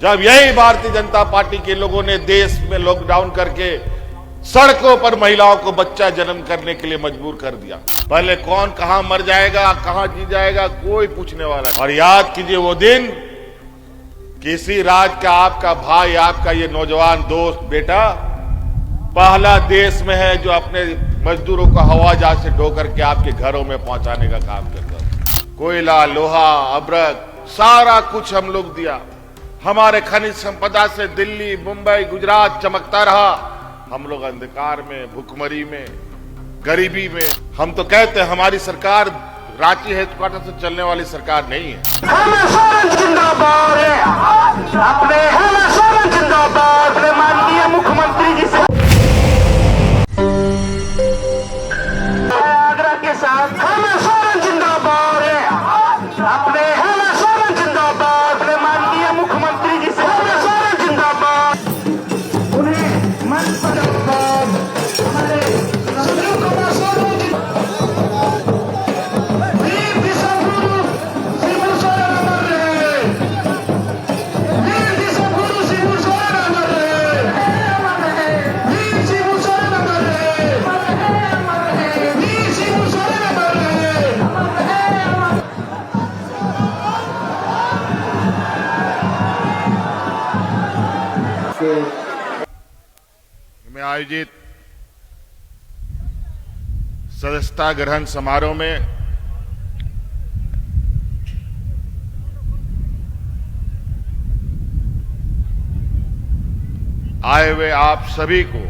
जब यही भारतीय जनता पार्टी के लोगों ने देश में लॉकडाउन करके सड़कों पर महिलाओं को बच्चा जन्म करने के लिए मजबूर कर दिया। पहले कौन कहां मर जाएगा, कहां जी जाएगा, कोई पूछने वाला नहीं। और याद कीजिए वो दिन, किसी राज्य का आपका भाई, आपका ये नौजवान दोस्त बेटा पहला देश में है जो अपने मजदूरों को हवाई जहाज से ढो करके आपके घरों में पहुंचाने का काम करता। कोयला, लोहा, अब्रक सारा कुछ हम लोग दिया। हमारे खनिज संपदा से दिल्ली, मुंबई, गुजरात चमकता रहा। हम लोग अंधकार में, भुखमरी में, गरीबी में। हम तो कहते हैं हमारी सरकार रांची हेडक्वार्टर से चलने वाली सरकार नहीं है। माननीय मुख्यमंत्री जी से आग्रह के साथ जिंदाबाद है। अपने जिंदाबाद माननीय मुख्यमंत्री जी से जिंदाबाद। उन्हें मन पर हमारे में आयोजित सदस्यता ग्रहण समारोह में आए हुए आप सभी को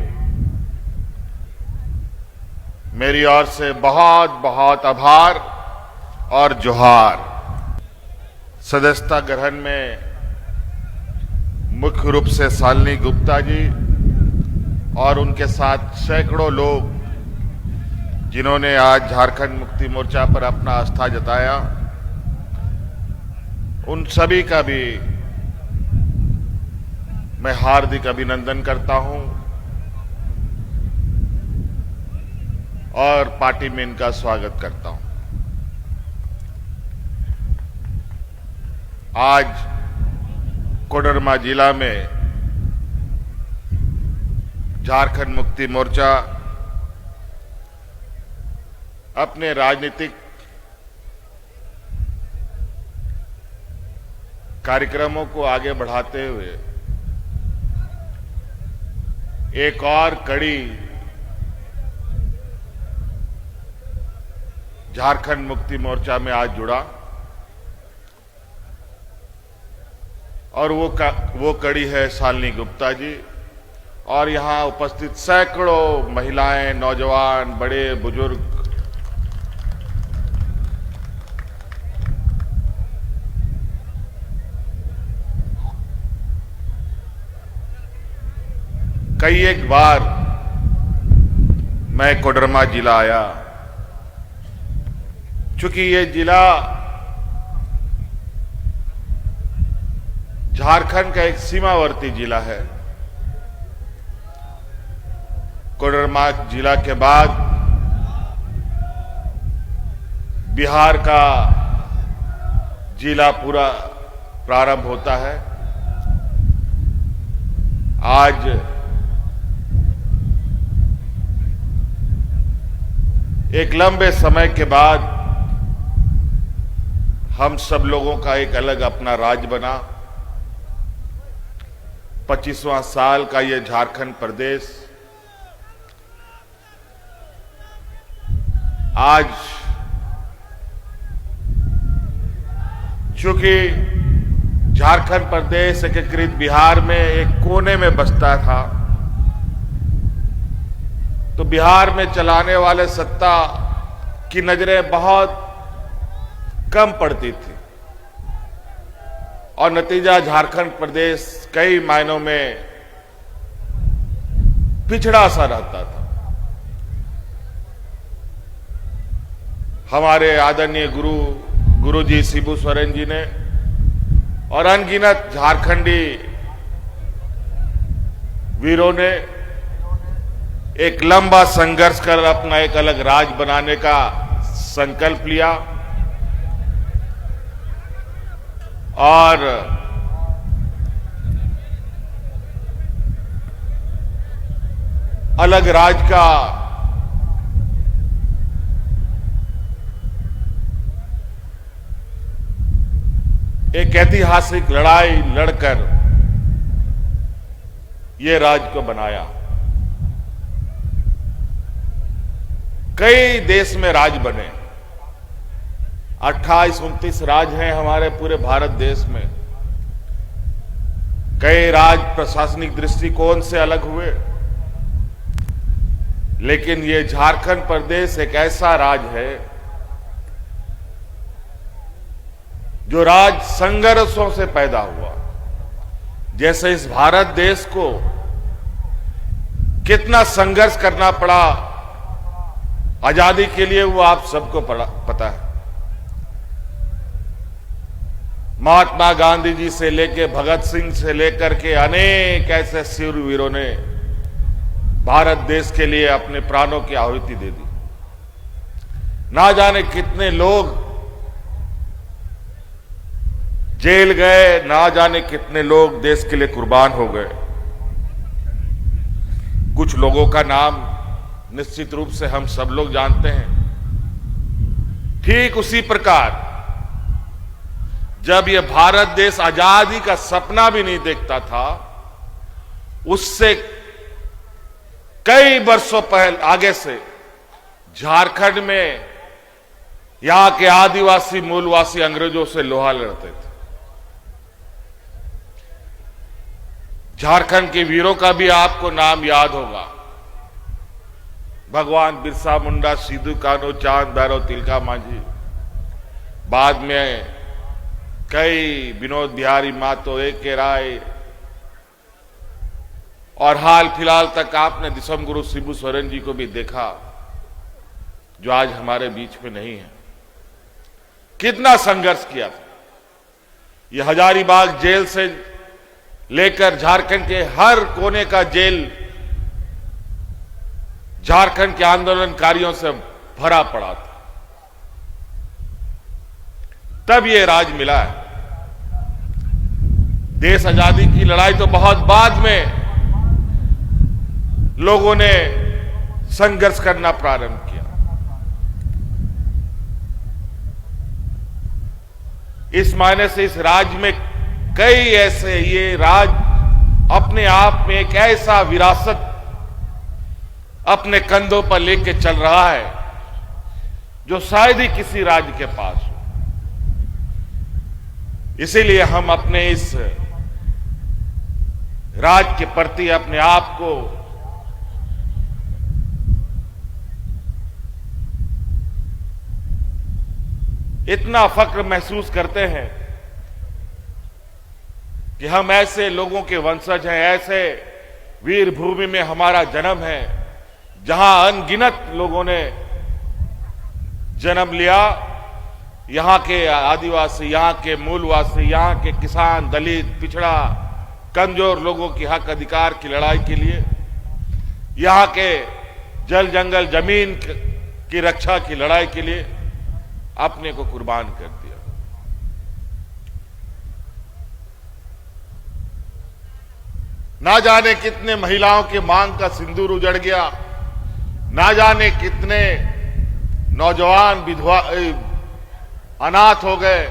मेरी ओर से बहुत बहुत आभार और जोहार। सदस्यता ग्रहण में मुख्य रूप से शालिनी गुप्ता जी और उनके साथ सैकड़ों लोग जिन्होंने आज झारखंड मुक्ति मोर्चा पर अपना आस्था जताया, उन सभी का भी मैं हार्दिक अभिनंदन करता हूं और पार्टी में इनका स्वागत करता हूं। आज कोडरमा जिला में झारखंड मुक्ति मोर्चा अपने राजनीतिक कार्यक्रमों को आगे बढ़ाते हुए एक और कड़ी झारखंड मुक्ति मोर्चा में आज जुड़ा और वो कड़ी है शालिनी गुप्ता जी और यहां उपस्थित सैकड़ों महिलाएं, नौजवान, बड़े बुजुर्ग। कई एक बार मैं कोडरमा जिला आया, चूंकि ये जिला झारखंड का एक सीमावर्ती जिला है। कोडरमा जिला के बाद बिहार का जिला पूरा प्रारंभ होता है। आज एक लंबे समय के बाद हम सब लोगों का एक अलग अपना राज्य बना। 25वां साल का ये झारखंड प्रदेश आज चूंकि झारखंड प्रदेश एकीकृत बिहार में एक कोने में बसता था, तो बिहार में चलाने वाले सत्ता की नजरें बहुत कम पड़ती थी और नतीजा झारखंड प्रदेश कई मायनों में पिछड़ा सा रहता था। हमारे आदरणीय गुरुजी शिबू सोरेन जी ने और अनगिनत झारखंडी वीरों ने एक लंबा संघर्ष कर अपना एक अलग राज्य बनाने का संकल्प लिया और अलग राज का एक ऐतिहासिक लड़ाई लड़कर ये राज्य को बनाया। कई देश में राज बने, 28-29 राज हैं हमारे पूरे भारत देश में। कई राज प्रशासनिक दृष्टिकोण से अलग हुए, लेकिन ये झारखंड प्रदेश एक ऐसा राज है जो राज संघर्षों से पैदा हुआ। जैसे इस भारत देश को कितना संघर्ष करना पड़ा आजादी के लिए, वो आप सबको पता है। महात्मा गांधी जी से लेकर भगत सिंह से लेकर के अनेक ऐसे शूरवीरों ने भारत देश के लिए अपने प्राणों की आहुति दे दी। ना जाने कितने लोग जेल गए, ना जाने कितने लोग देश के लिए कुर्बान हो गए। कुछ लोगों का नाम निश्चित रूप से हम सब लोग जानते हैं। ठीक उसी प्रकार जब यह भारत देश आजादी का सपना भी नहीं देखता था, उससे कई वर्षों पहले आगे से झारखंड में यहां के आदिवासी मूलवासी अंग्रेजों से लोहा लड़ते थे। झारखंड के वीरों का भी आपको नाम याद होगा। भगवान बिरसा मुंडा, सिद्धू कान्हू, चांद भैरव, तिलका मांझी। बाद में कई विनोद बिहारी महतो, ए.के. राय, और हाल फिलहाल तक आपने दिसम गुरु शिबू सोरेन जी को भी देखा, जो आज हमारे बीच में नहीं है। कितना संघर्ष किया था। ये हजारीबाग जेल से लेकर झारखंड के हर कोने का जेल झारखंड के आंदोलनकारियों से भरा पड़ा था। तब ये राज मिला है। देश आजादी की लड़ाई तो बहुत बाद में लोगों ने संघर्ष करना प्रारंभ किया। इस मायने से इस राज्य में कई ऐसे, ये राज अपने आप में एक ऐसा विरासत अपने कंधों पर लेके चल रहा है जो शायद ही किसी राज्य के पास हो। इसीलिए हम अपने इस राज्य के प्रति अपने आप को इतना फक्र महसूस करते हैं कि हम ऐसे लोगों के वंशज हैं, ऐसे वीर भूमि में हमारा जन्म है जहां अनगिनत लोगों ने जन्म लिया। यहां के आदिवासी, यहां के मूलवासी, यहां के किसान, दलित, पिछड़ा, कमजोर लोगों के हक अधिकार की लड़ाई के लिए, यहां के जल जंगल जमीन की रक्षा की लड़ाई के लिए अपने को कुर्बान कर दिया। ना जाने कितने महिलाओं के मांग का सिंदूर उजड़ गया, ना जाने कितने नौजवान विधवा अनाथ हो गए,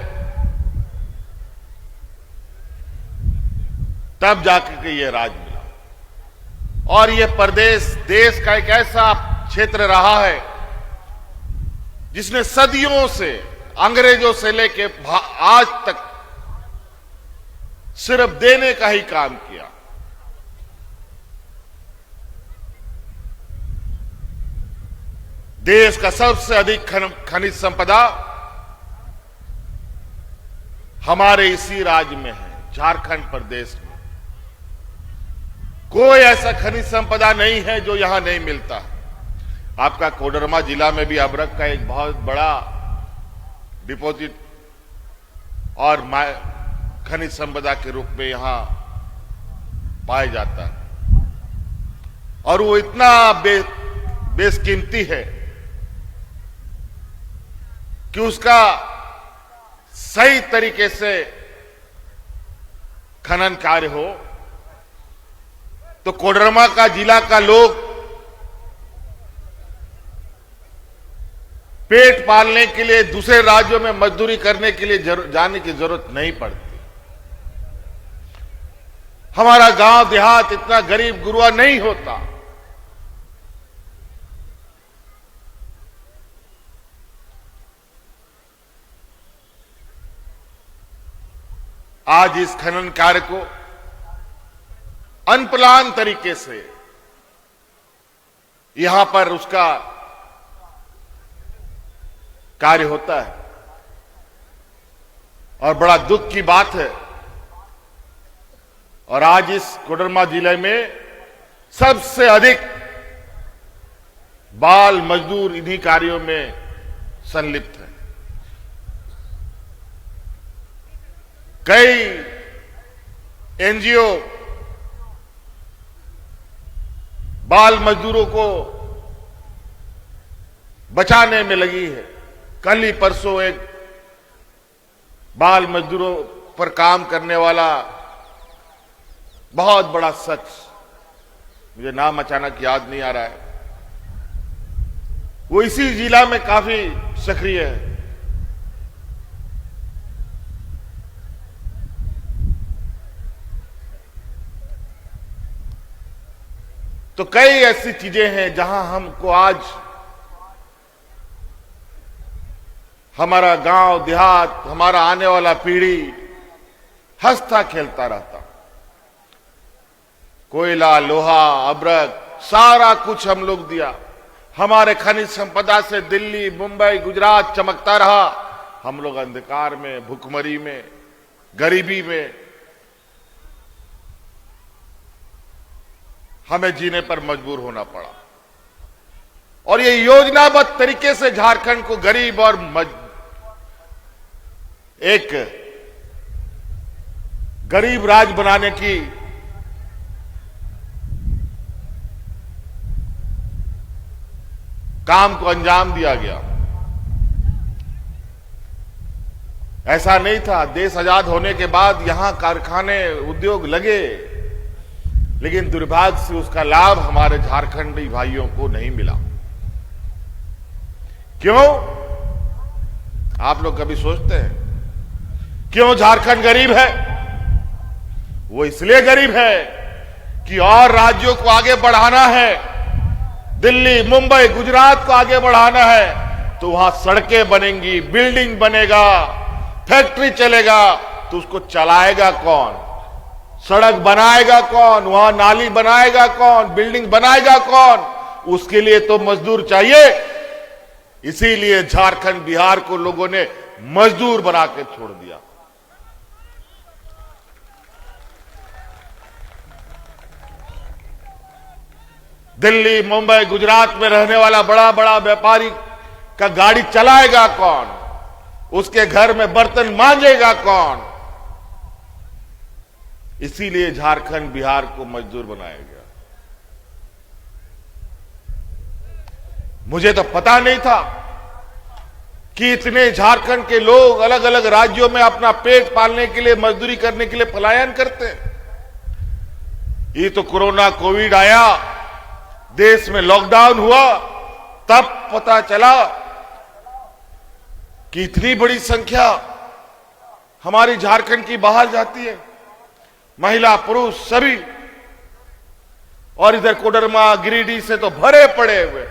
तब जाकर के ये राज मिला। और ये प्रदेश देश का एक ऐसा क्षेत्र रहा है जिसने सदियों से, अंग्रेजों से लेके आज तक सिर्फ देने का ही काम किया। देश का सबसे अधिक खनिज संपदा हमारे इसी राज्य में है, झारखंड प्रदेश में। कोई ऐसा खनिज संपदा नहीं है जो यहां नहीं मिलता। आपका कोडरमा जिला में भी अभ्रक का एक बहुत बड़ा डिपॉजिट और खनिज संपदा के रूप में यहां पाया जाता है, और वो इतना बेशकीमती है कि उसका सही तरीके से खनन कार्य हो तो कोडरमा का जिला का लोग पेट पालने के लिए दूसरे राज्यों में मजदूरी करने के लिए जाने की जरूरत नहीं पड़ती। हमारा गांव देहात इतना गरीब गुरुआ नहीं होता। आज इस खनन कार्य को अनप्लान तरीके से यहां पर उसका कार्य होता है और बड़ा दुख की बात है। और आज इस कोडरमा जिले में सबसे अधिक बाल मजदूर इन्हीं कार्यों में संलिप्त हैं। कई एनजीओ बाल मजदूरों को बचाने में लगी है। कल ही परसों एक बाल मजदूरों पर काम करने वाला बहुत बड़ा शख्स, मुझे नाम अचानक याद नहीं आ रहा है, वो इसी जिला में काफी सक्रिय है। तो कई ऐसी चीजें हैं जहां हमको आज हमारा गांव देहात, हमारा आने वाला पीढ़ी हंसता खेलता रहता। कोयला, लोहा, अब्रक, सारा कुछ हम लोग दिया। हमारे खनिज संपदा से दिल्ली, मुंबई, गुजरात चमकता रहा। हम लोग अंधकार में, भुखमरी में, गरीबी में हमें जीने पर मजबूर होना पड़ा। और ये योजनाबद्ध तरीके से झारखंड को गरीब और एक गरीब राज्य बनाने की काम को अंजाम दिया गया। ऐसा नहीं था। देश आजाद होने के बाद यहां कारखाने, उद्योग लगे, लेकिन दुर्भाग्य से उसका लाभ हमारे झारखंडी भाइयों को नहीं मिला। क्यों? आप लोग कभी सोचते हैं क्यों झारखंड गरीब है? वो इसलिए गरीब है कि और राज्यों को आगे बढ़ाना है, दिल्ली, मुंबई, गुजरात को आगे बढ़ाना है, तो वहां सड़कें बनेंगी, बिल्डिंग बनेगा, फैक्ट्री चलेगा, तो उसको चलाएगा कौन? सड़क बनाएगा कौन? वहां नाली बनाएगा कौन? बिल्डिंग बनाएगा कौन? उसके लिए तो मजदूर चाहिए। इसीलिए झारखंड, बिहार को लोगों ने मजदूर बना के छोड़ दिया। दिल्ली, मुंबई, गुजरात में रहने वाला बड़ा बड़ा व्यापारी का गाड़ी चलाएगा कौन? उसके घर में बर्तन मांजेगा कौन? इसीलिए झारखंड, बिहार को मजदूर बनाया गया। मुझे तो पता नहीं था कि इतने झारखंड के लोग अलग अलग राज्यों में अपना पेट पालने के लिए, मजदूरी करने के लिए पलायन करते हैं। ये तो कोरोना, कोविड आया, देश में लॉकडाउन हुआ, तब पता चला कि इतनी बड़ी संख्या हमारी झारखंड की बाहर जाती है, महिला पुरुष सभी। और इधर कोडरमा, गिरिडीह से तो भरे पड़े हुए।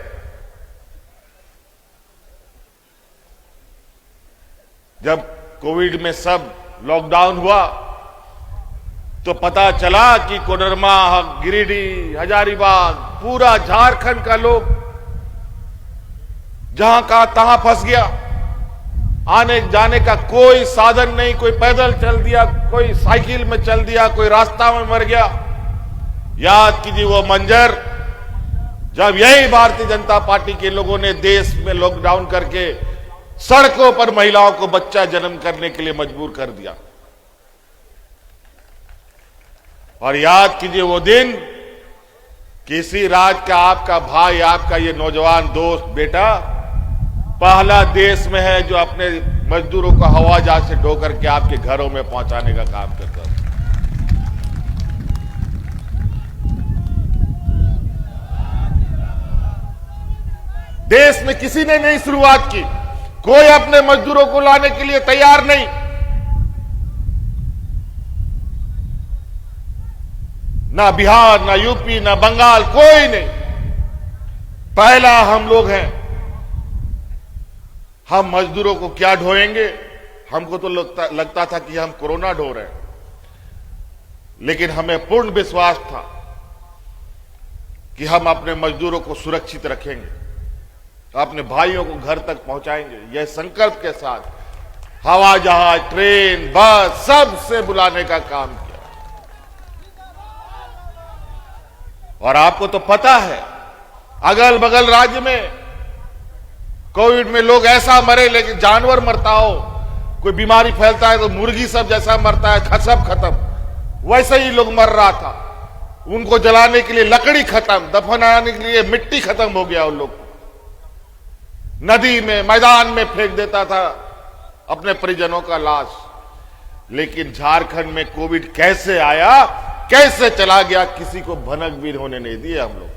जब कोविड में सब लॉकडाउन हुआ तो पता चला कि कोडरमा, गिरिडीह, हजारीबाग, पूरा झारखंड का लोग जहां का तहां फंस गया। आने जाने का कोई साधन नहीं, कोई पैदल चल दिया, कोई साइकिल में चल दिया, कोई रास्ता में मर गया। याद कीजिए वो मंजर जब यही भारतीय जनता पार्टी के लोगों ने देश में लॉकडाउन करके सड़कों पर महिलाओं को बच्चा जन्म करने के लिए मजबूर कर दिया। और याद कीजिए वो दिन, किसी राज्य का आपका भाई, आपका ये नौजवान दोस्त, बेटा पहला देश में है जो अपने मजदूरों को हवाई जहाज से ढो करके आपके घरों में पहुंचाने का काम करता है। देश में किसी ने नहीं शुरुआत की, कोई अपने मजदूरों को लाने के लिए तैयार नहीं। ना बिहार, ना यूपी, ना बंगाल, कोई नहीं। पहला हम लोग हैं। हम मजदूरों को क्या ढोएंगे? हमको तो लगता था कि हम कोरोना ढो रहे हैं, लेकिन हमें पूर्ण विश्वास था कि हम अपने मजदूरों को सुरक्षित रखेंगे, अपने भाइयों को घर तक पहुंचाएंगे। यह संकल्प के साथ हवाई जहाज, ट्रेन, बस सबसे बुलाने का काम किया। और आपको तो पता है, अगल बगल राज्य में कोविड में लोग ऐसा मरे, लेकिन जानवर मरता हो, कोई बीमारी फैलता है तो मुर्गी सब जैसा मरता है, सब खत्म, वैसे ही लोग मर रहा था। उनको जलाने के लिए लकड़ी खत्म, दफनाने के लिए मिट्टी खत्म हो गया। उन लोग नदी में, मैदान में फेंक देता था अपने परिजनों का लाश। लेकिन झारखंड में कोविड कैसे आया, कैसे चला गया, किसी को भनक भी होने नहीं दिए हम लोग।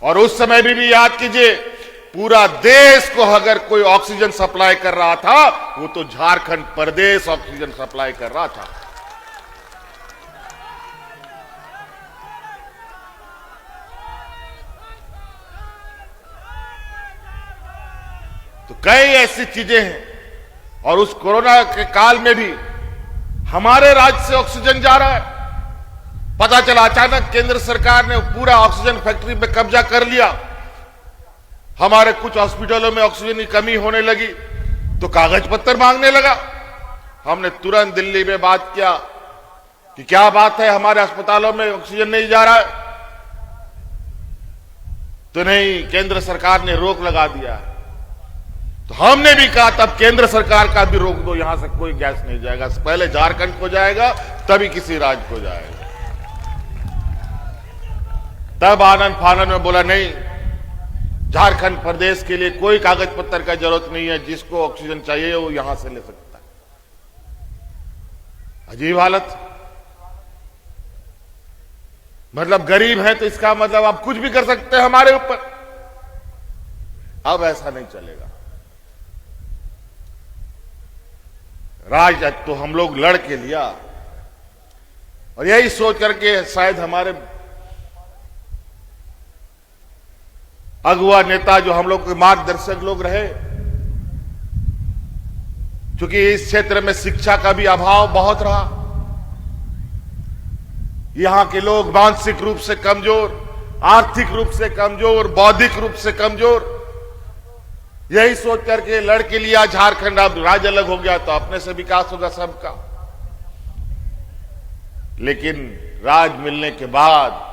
और उस समय भी याद कीजिए, पूरा देश को अगर कोई ऑक्सीजन सप्लाई कर रहा था, वो तो झारखंड प्रदेश ऑक्सीजन सप्लाई कर रहा था। तो कई ऐसी चीजें हैं। और उस कोरोना के काल में भी हमारे राज्य से ऑक्सीजन जा रहा है। पता चला अचानक केंद्र सरकार ने पूरा ऑक्सीजन फैक्ट्री पे कब्जा कर लिया। हमारे कुछ हॉस्पिटलों में ऑक्सीजन की कमी होने लगी तो कागज पत्र मांगने लगा। हमने तुरंत दिल्ली में बात किया कि क्या बात है, हमारे अस्पतालों में ऑक्सीजन नहीं जा रहा है। तो नहीं, केंद्र सरकार ने रोक लगा दिया। तो हमने भी कहा तब केंद्र सरकार का भी रोक दो, यहां से कोई गैस नहीं जाएगा, पहले झारखंड को जाएगा तभी किसी राज्य को जाएगा। तब आनंद फानन में बोला नहीं, झारखंड प्रदेश के लिए कोई कागज पत्र का जरूरत नहीं है, जिसको ऑक्सीजन चाहिए वो यहां से ले सकता है। अजीब हालत। मतलब गरीब है तो इसका मतलब आप कुछ भी कर सकते हैं हमारे ऊपर। अब ऐसा नहीं चलेगा। राज तो हम लोग लड़ के लिया, और यही सोच करके शायद हमारे अगुआ नेता जो हम लोग के मार्गदर्शक लोग रहे, क्योंकि इस क्षेत्र में शिक्षा का भी अभाव बहुत रहा। यहां के लोग मानसिक रूप से कमजोर, आर्थिक रूप से कमजोर, बौद्धिक रूप से कमजोर। यही सोच करके लड़ के लिया झारखंड। अब राज्य अलग हो गया तो अपने से विकास होगा सबका। लेकिन राज मिलने के बाद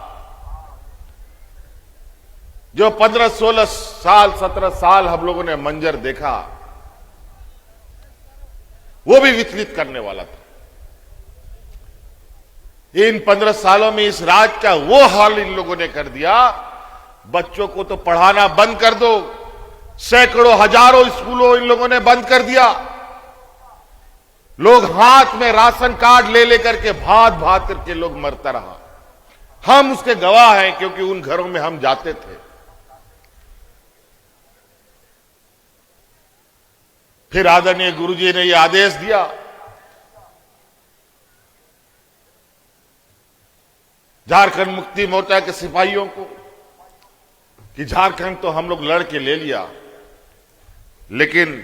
जो 15-16 साल, 17 साल हम लोगों ने मंजर देखा, वो भी विचलित करने वाला था। इन 15 सालों में इस राज का वो हाल इन लोगों ने कर दिया, बच्चों को तो पढ़ाना बंद कर दो, सैकड़ों हजारों स्कूलों इन लोगों ने बंद कर दिया। लोग हाथ में राशन कार्ड ले लेकर के भात भात करके लोग मरता रहा। हम उसके गवाह हैं, क्योंकि उन घरों में हम जाते थे। फिर आदरणीय गुरुजी ने यह आदेश दिया झारखंड मुक्ति मोर्चा के सिपाहियों को कि झारखंड तो हम लोग लड़ के ले लिया, लेकिन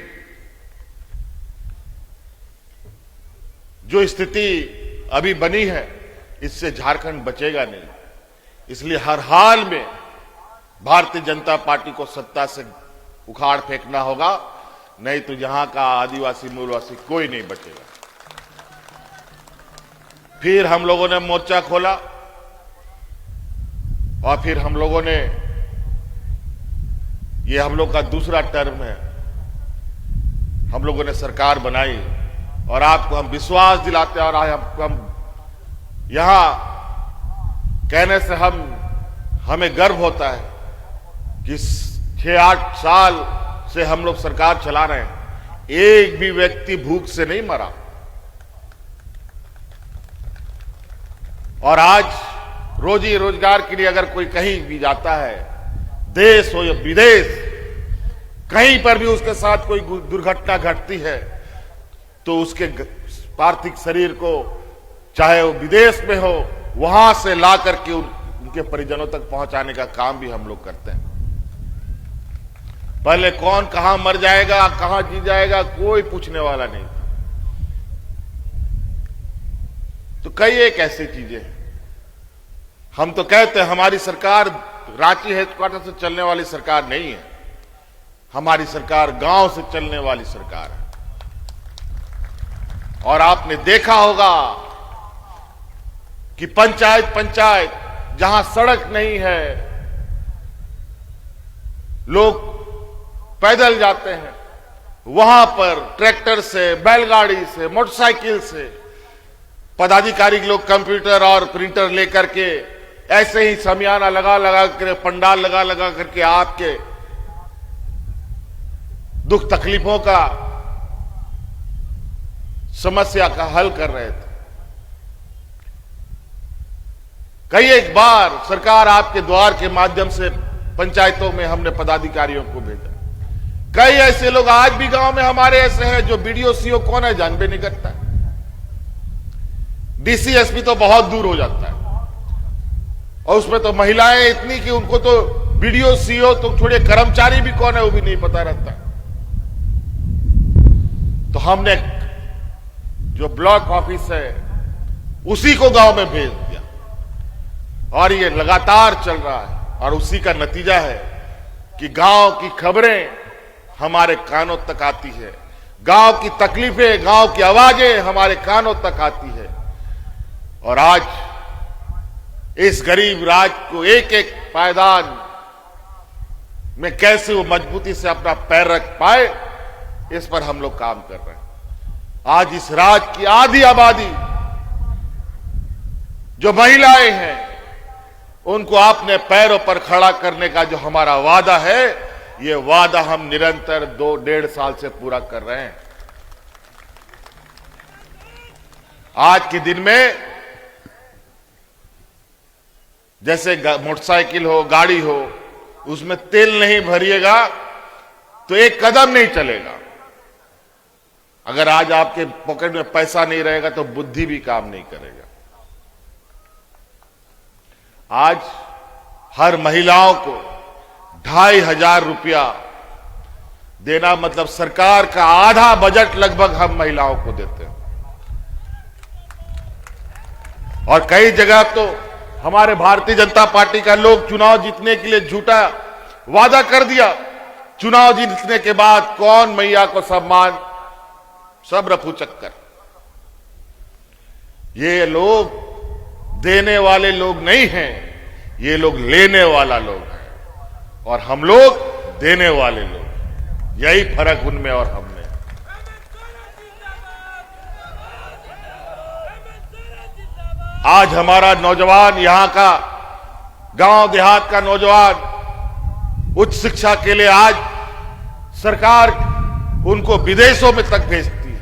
जो स्थिति अभी बनी है इससे झारखंड बचेगा नहीं। इसलिए हर हाल में भारतीय जनता पार्टी को सत्ता से उखाड़ फेंकना होगा, नहीं तो यहां का आदिवासी मूलवासी कोई नहीं बचेगा। फिर हम लोगों ने मोर्चा खोला और फिर हम लोगों ने, ये हम लोग का दूसरा टर्म है, हम लोगों ने सरकार बनाई और आपको हम विश्वास दिलाते हैं। और हम यहां कहने से हमें गर्व होता है कि 6-8 साल से हम लोग सरकार चला रहे हैं, एक भी व्यक्ति भूख से नहीं मरा। और आज रोजी रोजगार के लिए अगर कोई कहीं भी जाता है, देश हो या विदेश, कहीं पर भी उसके साथ कोई दुर्घटना घटती है तो उसके पार्थिव शरीर को, चाहे वो विदेश में हो, वहां से ला करके उनके परिजनों तक पहुंचाने का काम भी हम लोग करते हैं। पहले कौन कहां मर जाएगा, कहां जी जाएगा, कोई पूछने वाला नहीं था। तो कई एक ऐसी चीजें हैं। हम तो कहते हैं हमारी सरकार रांची हेडक्वार्टर से चलने वाली सरकार नहीं है, हमारी सरकार गांव से चलने वाली सरकार है। और आपने देखा होगा कि पंचायत जहां सड़क नहीं है, लोग पैदल जाते हैं, वहां पर ट्रैक्टर से, बैलगाड़ी से, मोटरसाइकिल से पदाधिकारी लोग कंप्यूटर और प्रिंटर लेकर के ऐसे ही समियाना लगा लगा कर, पंडाल लगा लगा करके आपके दुख तकलीफों का, समस्या का हल कर रहे थे। कई एक बार सरकार आपके द्वार के माध्यम से पंचायतों में हमने पदाधिकारियों को भेजा। कई ऐसे लोग आज भी गांव में हमारे ऐसे हैं जो बीडीओ सीओ कौन है जानबे नहीं करता है। डीसी एसपी तो बहुत दूर हो जाता है, और उसमें तो महिलाएं इतनी कि उनको तो बीडीओ सीओ तो छोड़िए, कर्मचारी भी कौन है वो भी नहीं पता रहता। तो हमने जो ब्लॉक ऑफिस है उसी को गांव में भेज दिया, और ये लगातार चल रहा है। और उसी का नतीजा है कि गांव की खबरें हमारे कानों तक आती है, गांव की तकलीफें, गांव की आवाजें हमारे कानों तक आती है। और आज इस गरीब राज्य को एक एक पायदान में कैसे वो मजबूती से अपना पैर रख पाए, इस पर हम लोग काम कर रहे हैं। आज इस राज्य की आधी आबादी जो महिलाएं हैं, उनको अपने पैरों पर खड़ा करने का जो हमारा वादा है, ये वादा हम निरंतर 2-1.5 साल से पूरा कर रहे हैं। आज के दिन में जैसे मोटरसाइकिल हो, गाड़ी हो, उसमें तेल नहीं भरिएगा तो एक कदम नहीं चलेगा। अगर आज आपके पॉकेट में पैसा नहीं रहेगा तो बुद्धि भी काम नहीं करेगा। आज हर महिलाओं को 2,500 रुपया देना, मतलब सरकार का आधा बजट लगभग हम महिलाओं को देते हैं। और कई जगह तो हमारे भारतीय जनता पार्टी का लोग चुनाव जीतने के लिए झूठा वादा कर दिया, चुनाव जीतने के बाद कौन मैया को सम्मान, सब रफू चक्कर। ये लोग देने वाले लोग नहीं हैं, ये लोग लेने वाला लोग हैं, और हम लोग देने वाले लोग। यही फर्क उनमें और हम में। आज हमारा नौजवान, यहां का गांव देहात का नौजवान उच्च शिक्षा के लिए आज सरकार उनको विदेशों में तक भेजती है।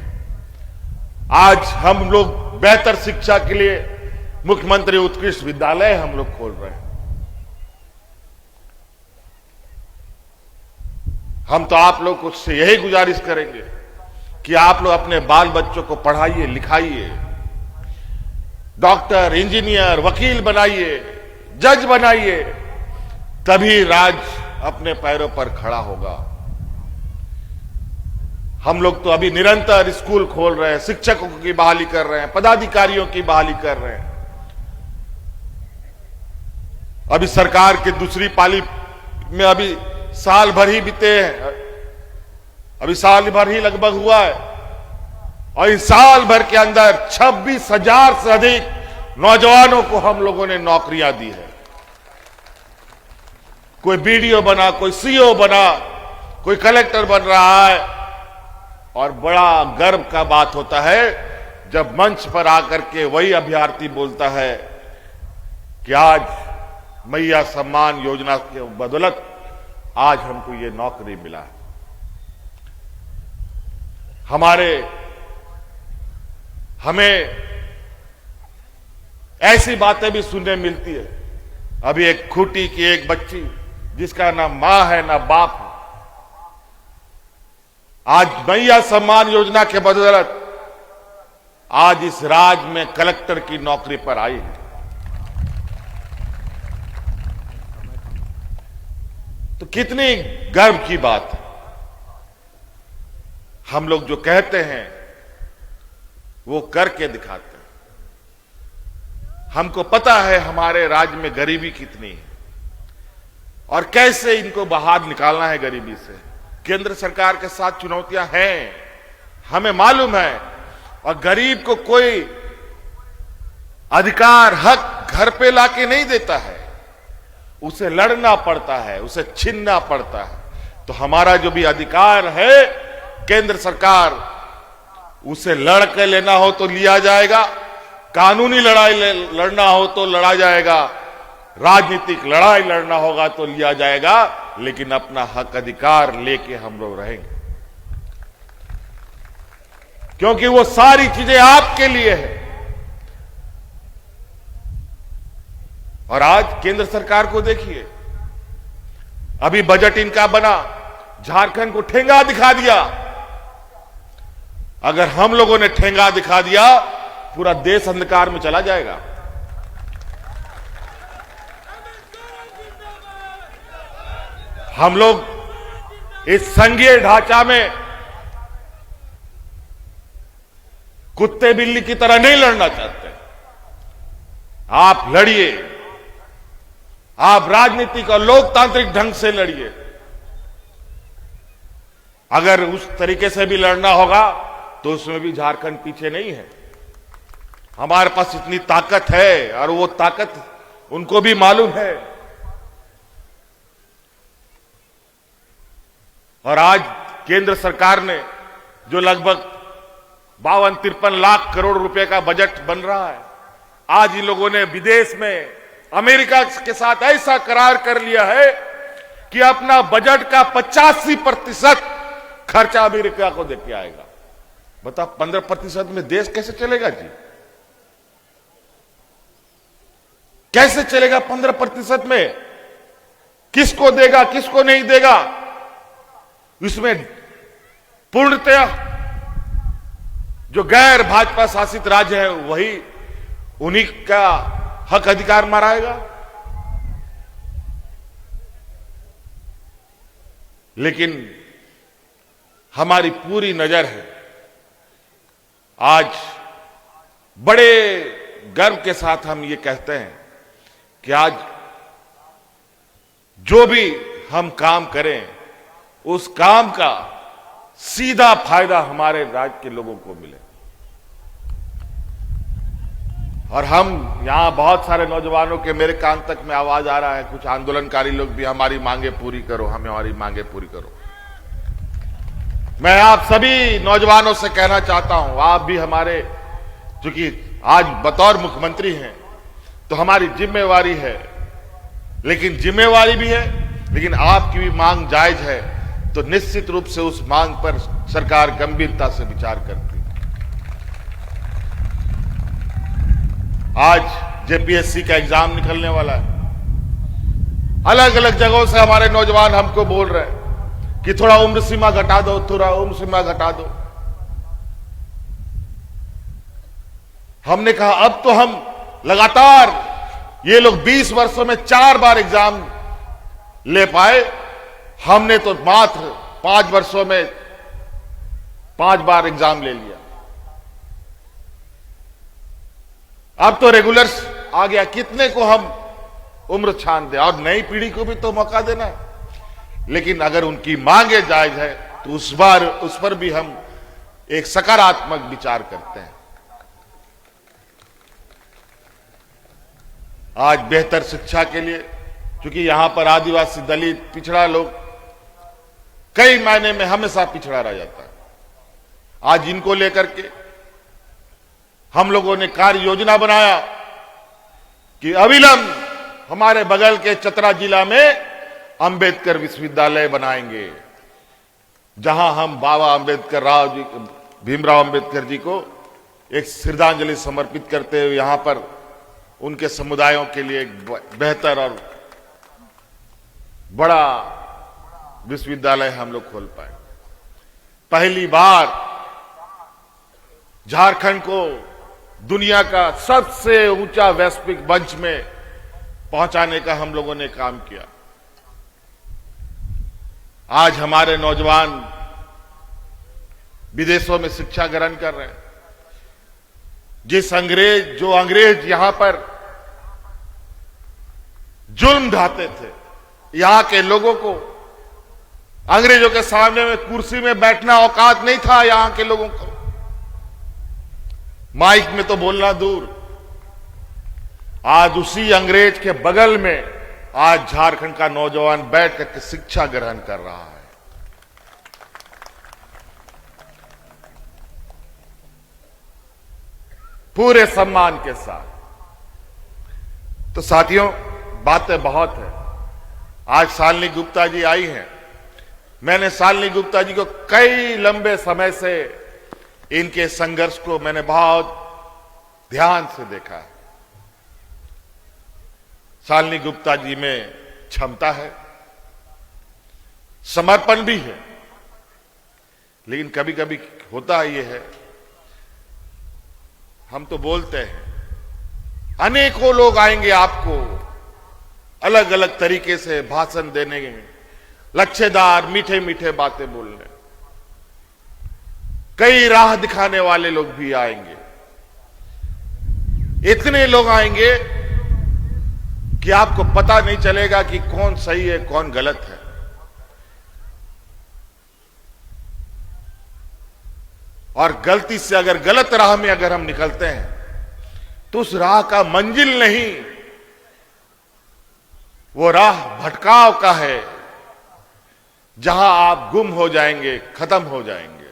आज हम लोग बेहतर शिक्षा के लिए मुख्यमंत्री उत्कृष्ट विद्यालय हम लोग खोल रहे हैं। हम तो आप लोग को से यही गुजारिश करेंगे कि आप लोग अपने बाल बच्चों को पढ़ाइए, लिखाइए, डॉक्टर, इंजीनियर, वकील बनाइए, जज बनाइए, तभी राज्य अपने पैरों पर खड़ा होगा। हम लोग तो अभी निरंतर स्कूल खोल रहे हैं, शिक्षकों की बहाली कर रहे हैं, पदाधिकारियों की बहाली कर रहे हैं। अभी सरकार की दूसरी पाली में अभी साल भर ही बीते हैं, अभी साल भर ही लगभग हुआ है, और इस साल भर के अंदर 26,000 से अधिक नौजवानों को हम लोगों ने नौकरियां दी है। कोई बीडीओ बना, कोई सीओ बना, कोई कलेक्टर बन रहा है। और बड़ा गर्व का बात होता है जब मंच पर आकर के वही अभ्यर्थी बोलता है कि आज मैया सम्मान योजना के बदौलत आज हमको ये नौकरी मिला है। हमें ऐसी बातें भी सुनने मिलती है। अभी एक खूंटी की एक बच्ची जिसका ना मां है ना बाप है, आज मैया सम्मान योजना के बदौलत आज इस राज्य में कलेक्टर की नौकरी पर आई है। तो कितनी गर्व की बात है। हम लोग जो कहते हैं वो करके दिखाते हैं। हमको पता है हमारे राज्य में गरीबी कितनी है और कैसे इनको बाहर निकालना है गरीबी से। केंद्र सरकार के साथ चुनौतियां हैं, हमें मालूम है, और गरीब को कोई अधिकार हक घर पे लाके नहीं देता है, उसे लड़ना पड़ता है, उसे छीनना पड़ता है। तो हमारा जो भी अधिकार है केंद्र सरकार उसे लड़ के लेना हो तो लिया जाएगा, कानूनी लड़ाई लड़ना हो तो लड़ा जाएगा, राजनीतिक लड़ाई लड़ना होगा तो लिया जाएगा, लेकिन अपना हक अधिकार लेके हम लोग रहेंगे, क्योंकि वो सारी चीजें आपके लिए है। और आज केंद्र सरकार को देखिए, अभी बजट इनका बना, झारखंड को ठेंगा दिखा दिया। अगर हम लोगों ने ठेंगा दिखा दिया, पूरा देश अंधकार में चला जाएगा। हम लोग इस संघीय ढांचा में कुत्ते बिल्ली की तरह नहीं लड़ना चाहते। आप लड़िए, आप राजनीतिक और लोकतांत्रिक ढंग से लड़िए। अगर उस तरीके से भी लड़ना होगा तो उसमें भी झारखंड पीछे नहीं है। हमारे पास इतनी ताकत है और वो ताकत उनको भी मालूम है। और आज केंद्र सरकार ने जो लगभग 52-53 लाख करोड़ रुपए का बजट बन रहा है, आज इन लोगों ने विदेश में अमेरिका के साथ ऐसा करार कर लिया है कि अपना बजट का 85% खर्चा अमेरिका को देके आएगा। बता 15% में देश कैसे चलेगा जी? कैसे चलेगा 15% में? किसको देगा, किसको नहीं देगा? इसमें पूर्णतया जो गैर भाजपा शासित राज्य है वही उन्हीं का हक अधिकार मराएगा। लेकिन हमारी पूरी नजर है, आज बड़े गर्व के साथ हम ये कहते हैं कि आज जो भी हम काम करें उस काम का सीधा फायदा हमारे राज्य के लोगों को मिले। और हम यहां बहुत सारे नौजवानों के मेरे कान तक में आवाज आ रहा है, कुछ आंदोलनकारी लोग भी हमारी मांगे पूरी करो, हमें हमारी मांगे पूरी करो। मैं आप सभी नौजवानों से कहना चाहता हूं, आप भी हमारे, चूंकि आज बतौर मुख्यमंत्री हैं तो हमारी जिम्मेवारी है, लेकिन जिम्मेवारी भी है, लेकिन आपकी भी मांग जायज है तो निश्चित रूप से उस मांग पर सरकार गंभीरता से विचार करती है। आज जेपीएससी का एग्जाम निकलने वाला है। अलग अलग जगहों से हमारे नौजवान हमको बोल रहे हैं कि थोड़ा उम्र सीमा घटा दो, थोड़ा उम्र सीमा घटा दो। हमने कहा अब तो हम लगातार, ये लोग 20 वर्षों में 4 बार एग्जाम ले पाए, हमने तो मात्र 5 वर्षों में 5 बार एग्जाम ले लिया। अब तो रेगुलर्स आ गया, कितने को हम उम्र छान दें, और नई पीढ़ी को भी तो मौका देना है। लेकिन अगर उनकी मांगे जायज है तो उस पर भी हम एक सकारात्मक विचार करते हैं। आज बेहतर शिक्षा के लिए, क्योंकि यहां पर आदिवासी, दलित, पिछड़ा लोग कई मायने में हमेशा पिछड़ा रह जाता है। आज इनको लेकर के हम लोगों ने कार्य योजना बनाया कि अविलंब हमारे बगल के चतरा जिला में अंबेडकर विश्वविद्यालय बनाएंगे, जहां हम बाबा अंबेडकर भीमराव अंबेडकर जी को एक श्रद्धांजलि समर्पित करते हुए यहां पर उनके समुदायों के लिए एक बेहतर और बड़ा विश्वविद्यालय हम लोग खोल पाए। पहली बार झारखंड को दुनिया का सबसे ऊंचा वैश्विक मंच में पहुंचाने का हम लोगों ने काम किया। आज हमारे नौजवान विदेशों में शिक्षा ग्रहण कर रहे हैं। जो अंग्रेज यहां पर जुल्म ढाते थे, यहां के लोगों को अंग्रेजों के सामने में कुर्सी में बैठना औकात नहीं था। यहां के लोगों को माइक में तो बोलना दूर, आज उसी अंग्रेज के बगल में आज झारखंड का नौजवान बैठ करके शिक्षा ग्रहण कर रहा है। पूरे सम्मान के साथ। तो साथियों, बातें बहुत है। आज शालिनी गुप्ता जी आई हैं। मैंने शालिनी गुप्ता जी को कई लंबे समय से इनके संघर्ष को मैंने बहुत ध्यान से देखा है। शालिनी गुप्ता जी में क्षमता है, समर्पण भी है, लेकिन कभी कभी होता ये है, हम तो बोलते हैं, अनेकों लोग आएंगे आपको अलग अलग तरीके से भाषण देने, लच्छेदार मीठे मीठे बातें बोलने, कई राह दिखाने वाले लोग भी आएंगे। इतने लोग आएंगे कि आपको पता नहीं चलेगा कि कौन सही है कौन गलत है। और गलती से अगर गलत राह में अगर हम निकलते हैं तो उस राह का मंजिल नहीं, वो राह भटकाव का है, जहां आप गुम हो जाएंगे, खत्म हो जाएंगे।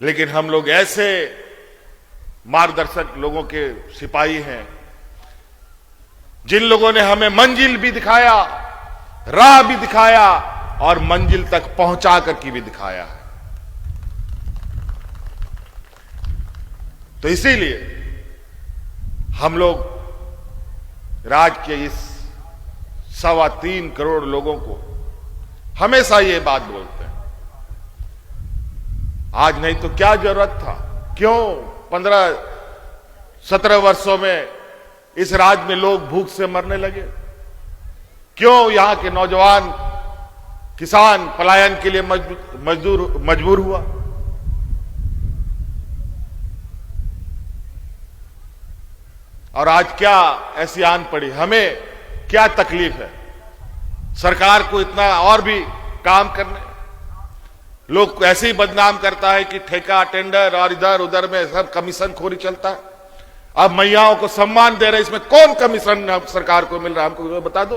लेकिन हम लोग ऐसे मार्गदर्शक लोगों के सिपाही हैं जिन लोगों ने हमें मंजिल भी दिखाया, राह भी दिखाया और मंजिल तक पहुंचा करके भी दिखाया है। तो इसीलिए हम लोग राज्य के इस 3.25 करोड़ लोगों को हमेशा ये बात बोलते हैं, आज नहीं तो क्या जरूरत था, क्यों 15-17 वर्षों में इस राज्य में लोग भूख से मरने लगे, क्यों यहां के नौजवान किसान पलायन के लिए मजबूर हुआ। और आज क्या ऐसी आन पड़ी, हमें क्या तकलीफ है सरकार को इतना और भी काम करने। लोग ऐसे ही बदनाम करता है कि ठेका टेंडर और इधर उधर में सब कमीशन खोरी चलता है। अब महिलाओं को सम्मान दे रहे, इसमें कौन कमीशन सरकार को मिल रहा है, हमको बता दो।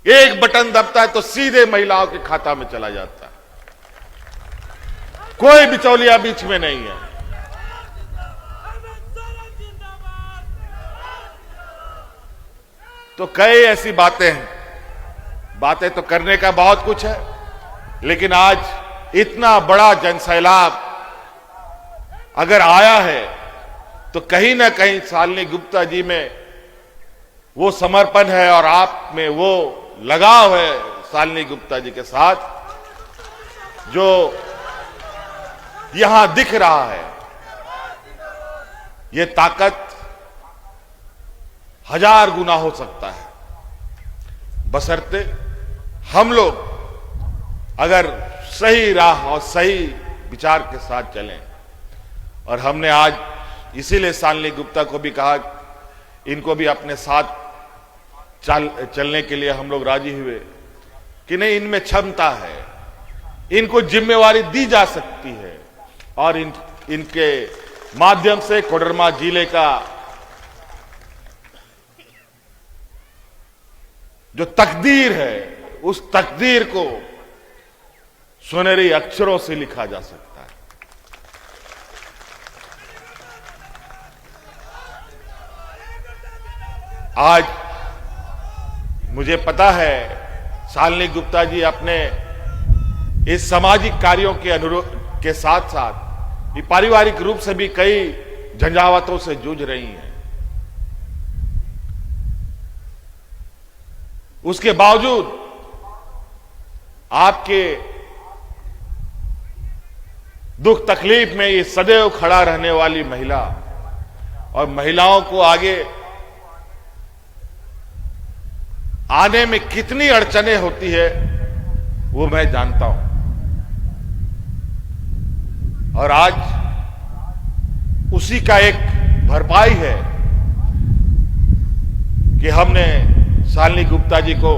एक बटन दबता है तो सीधे महिलाओं के खाता में चला जाता है, कोई बिचौलिया बीच में नहीं है। तो कई ऐसी बातें हैं, बातें तो करने का बहुत कुछ है, लेकिन आज इतना बड़ा जनसैलाब अगर आया है तो कहीं ना कहीं शालिनी गुप्ता जी में वो समर्पण है और आप में वो लगाव है शालिनी गुप्ता जी के साथ, जो यहां दिख रहा है। ये ताकत 1000 गुना हो सकता है, बशर्ते हम लोग अगर सही राह और सही विचार के साथ चलें। और हमने आज इसीलिए शालिनी गुप्ता को भी कहा, इनको भी अपने साथ चलने के लिए हम लोग राजी हुए कि नहीं, इनमें क्षमता है, इनको जिम्मेवारी दी जा सकती है और इनके माध्यम से कोडरमा जिले का जो तकदीर है, उस तकदीर को सुनहरे अक्षरों से लिखा जा सकता है। आज मुझे पता है शालिनी गुप्ता जी अपने इस सामाजिक कार्यों के अनुरोध के साथ साथ पारिवारिक रूप से भी कई झंझावातों से जूझ रही हैं। उसके बावजूद आपके दुख तकलीफ में ये सदैव खड़ा रहने वाली महिला और महिलाओं को आगे आने में कितनी अड़चनें होती है वो मैं जानता हूं। और आज उसी का एक भरपाई है कि हमने शालिनी गुप्ता जी को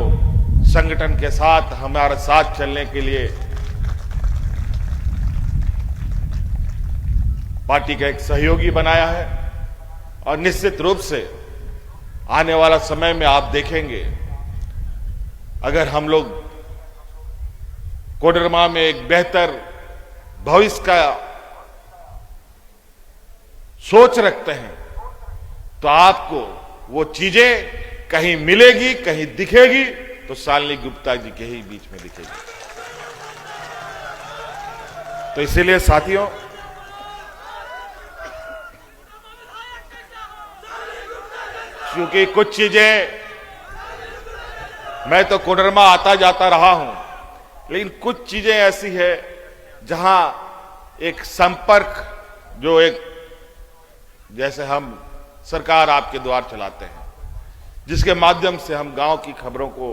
संगठन के साथ हमारे साथ चलने के लिए पार्टी का एक सहयोगी बनाया है। और निश्चित रूप से आने वाला समय में आप देखेंगे, अगर हम लोग कोडरमा में एक बेहतर भविष्य का सोच रखते हैं तो आपको वो चीजें कहीं मिलेगी, कहीं दिखेगी तो शालिनी गुप्ता जी के ही बीच में दिखेगी। तो इसीलिए साथियों, क्योंकि कुछ चीजें मैं तो कोडरमा आता जाता रहा हूं, लेकिन कुछ चीजें ऐसी है जहां एक संपर्क, जो एक जैसे हम सरकार आपके द्वार चलाते हैं, जिसके माध्यम से हम गांव की खबरों को,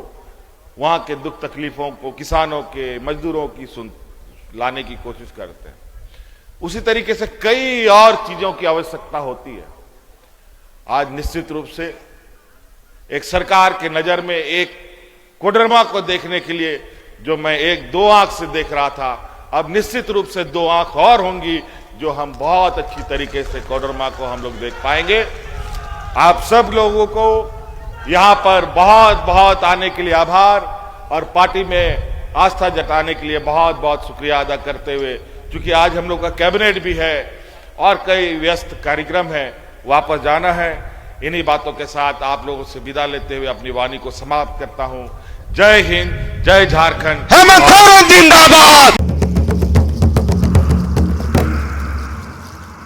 वहां के दुख तकलीफों को, किसानों के, मजदूरों की लाने की कोशिश करते हैं, उसी तरीके से कई और चीजों की आवश्यकता होती है। आज निश्चित रूप से एक सरकार के नजर में एक कोडरमा को देखने के लिए जो मैं एक दो आंख से देख रहा था, अब निश्चित रूप से दो आंख और होंगी, जो हम बहुत अच्छी तरीके से कोडरमा को हम लोग देख पाएंगे। आप सब लोगों को यहां पर बहुत बहुत आने के लिए आभार और पार्टी में आस्था जताने के लिए बहुत बहुत शुक्रिया अदा करते हुए, क्योंकि आज हम लोग का कैबिनेट भी है और कई व्यस्त कार्यक्रम है, वापस जाना है। इन्हीं बातों के साथ आप लोगों से विदा लेते हुए अपनी वाणी को समाप्त करता हूं। जय हिंद, जय झारखंड, हेमंत सोरेन जिंदाबाद।